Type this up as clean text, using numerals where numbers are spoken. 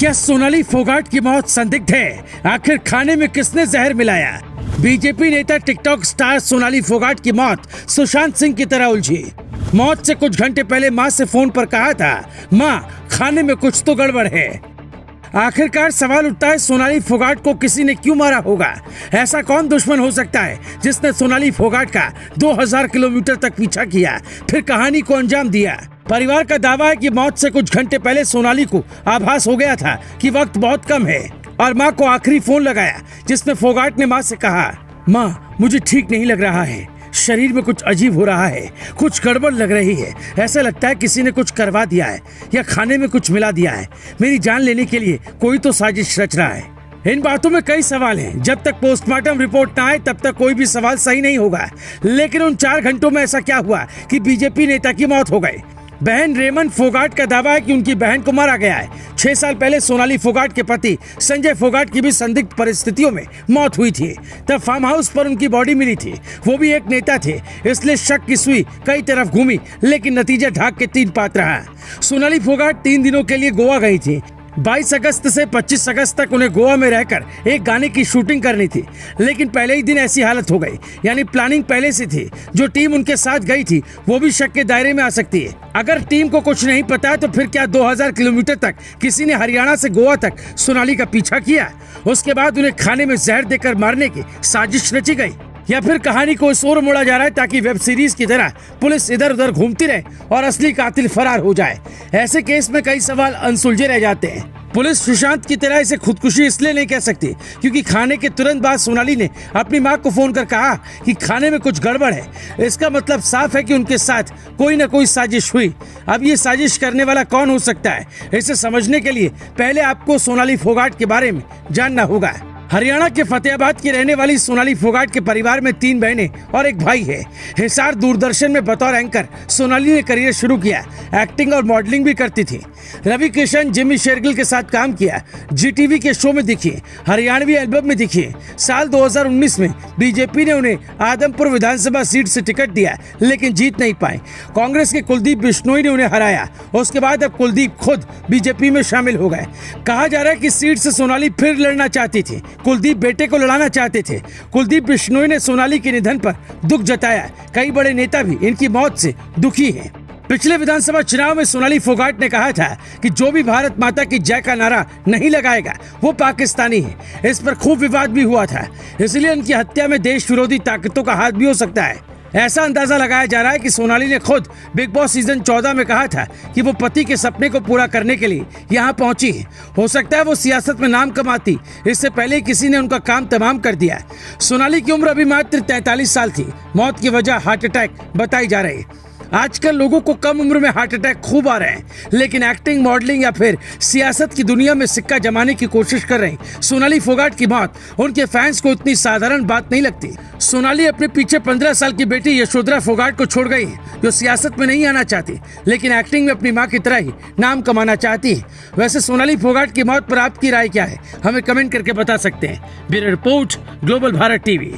क्या सोनाली फोगाट की मौत संदिग्ध है? आखिर खाने में किसने जहर मिलाया? बीजेपी नेता टिकटॉक स्टार सोनाली फोगाट की मौत सुशांत सिंह की तरह उलझी। मौत से कुछ घंटे पहले मां से फोन पर कहा था, मां खाने में कुछ तो गड़बड़ है। आखिरकार सवाल उठता है, सोनाली फोगाट को किसी ने क्यों मारा होगा? ऐसा कौन दुश्मन हो सकता है जिसने सोनाली फोगाट का 2000 किलोमीटर तक पीछा किया, फिर कहानी को अंजाम दिया? परिवार का दावा है कि मौत से कुछ घंटे पहले सोनाली को आभास हो गया था कि वक्त बहुत कम है और मां को आखिरी फोन लगाया, जिसमें फोगाट ने मां से कहा, मां मुझे ठीक नहीं लग रहा है, शरीर में कुछ अजीब हो रहा है, कुछ गड़बड़ लग रही है, ऐसा लगता है किसी ने कुछ करवा दिया है या खाने में कुछ मिला दिया है, मेरी जान लेने के लिए कोई तो साजिश रच रहा है। इन बातों में कई सवाल हैं। जब तक पोस्टमार्टम रिपोर्ट ना आए तब तक कोई भी सवाल सही नहीं होगा। लेकिन उन 4 घंटों में ऐसा क्या हुआ कि बीजेपी नेता की मौत हो गई? बहन रेमन फोगाट का दावा है कि उनकी बहन को मारा गया है। 6 साल पहले सोनाली फोगाट के पति संजय फोगाट की भी संदिग्ध परिस्थितियों में मौत हुई थी। तब फार्म हाउस पर उनकी बॉडी मिली थी। वो भी एक नेता थे, इसलिए शक की सुई कई तरफ घूमी, लेकिन नतीजा ढाक के 3 पात रहा। सोनाली फोगाट 3 दिनों के लिए गोवा गई थी। 22 अगस्त से 25 अगस्त तक उन्हें गोवा में रहकर एक गाने की शूटिंग करनी थी, लेकिन पहले ही दिन ऐसी हालत हो गई, यानी प्लानिंग पहले से थी। जो टीम उनके साथ गई थी वो भी शक के दायरे में आ सकती है। अगर टीम को कुछ नहीं पता है तो फिर क्या 2000 किलोमीटर तक किसी ने हरियाणा से गोवा तक सोनाली का पीछा किया? उसके बाद उन्हें खाने में जहर देकर मारने की साजिश रची गई, या फिर कहानी को इस ओर मोड़ा जा रहा है ताकि वेब सीरीज की तरह पुलिस इधर उधर घूमती रहे और असली कातिल फरार हो जाए? ऐसे केस में कई सवाल अनसुलझे रह जाते हैं। पुलिस सुशांत की तरह इसे खुदकुशी इसलिए नहीं कह सकती क्योंकि खाने के तुरंत बाद सोनाली ने अपनी मां को फोन कर कहा कि खाने में कुछ गड़बड़ है। इसका मतलब साफ है कि उनके साथ कोई न कोई साजिश हुई। अब ये साजिश करने वाला कौन हो सकता है, इसे समझने के लिए पहले आपको सोनाली फोगाट के बारे में जानना होगा। हरियाणा के फतेहाबाद की रहने वाली सोनाली फोगाट के परिवार में 3 बहनें और एक भाई है। हिसार दूरदर्शन में बतौर एंकर सोनाली ने करियर शुरू किया। एक्टिंग और मॉडलिंग भी करती थी। रवि किशन, जिमी शेरगिल के साथ काम किया। जीटीवी के शो में दिखी, हरियाणवी एल्बम में दिखी। साल 2019 में बीजेपी ने उन्हें आदमपुर विधानसभा सीट से टिकट दिया, लेकिन जीत नहीं पाए। कांग्रेस के कुलदीप बिश्नोई ने उन्हें हराया। उसके बाद अब कुलदीप खुद बीजेपी में शामिल हो गए। कहा जा रहा है कि सीट से सोनाली फिर लड़ना चाहती थी। कुलदीप बेटे को लड़ाना चाहते थे। कुलदीप बिश्नोई ने सोनाली के निधन पर दुख जताया। कई बड़े नेता भी इनकी मौत से दुखी हैं। पिछले विधानसभा चुनाव में सोनाली फोगाट ने कहा था कि जो भी भारत माता की जय का नारा नहीं लगाएगा वो पाकिस्तानी है। इस पर खूब विवाद भी हुआ था, इसलिए उनकी हत्या में देश विरोधी ताकतों का हाथ भी हो सकता है। ऐसा अंदाजा लगाया जा रहा है कि सोनाली ने खुद बिग बॉस सीजन 14 में कहा था कि वो पति के सपने को पूरा करने के लिए यहाँ पहुंची है। हो सकता है वो सियासत में नाम कमाती, इससे पहले किसी ने उनका काम तमाम कर दिया। सोनाली की उम्र अभी मात्र 43 साल थी। मौत की वजह हार्ट अटैक बताई जा रही है। आजकल लोगों को कम उम्र में हार्ट अटैक खूब आ रहे हैं, लेकिन एक्टिंग, मॉडलिंग या फिर सियासत की दुनिया में सिक्का जमाने की कोशिश कर रहे हैं। सोनाली फोगाट की मौत उनके फैंस को इतनी साधारण बात नहीं लगती। सोनाली अपने पीछे 15 साल की बेटी यशोधरा फोगाट को छोड़ गई, जो सियासत में नहीं आना चाहती, लेकिन एक्टिंग में अपनी मां की तरह ही नाम कमाना चाहती है। वैसे सोनाली फोगाट की मौत पर आपकी राय क्या है? हमें कमेंट करके बता सकते हैं। Bureau report, global Bharat TV.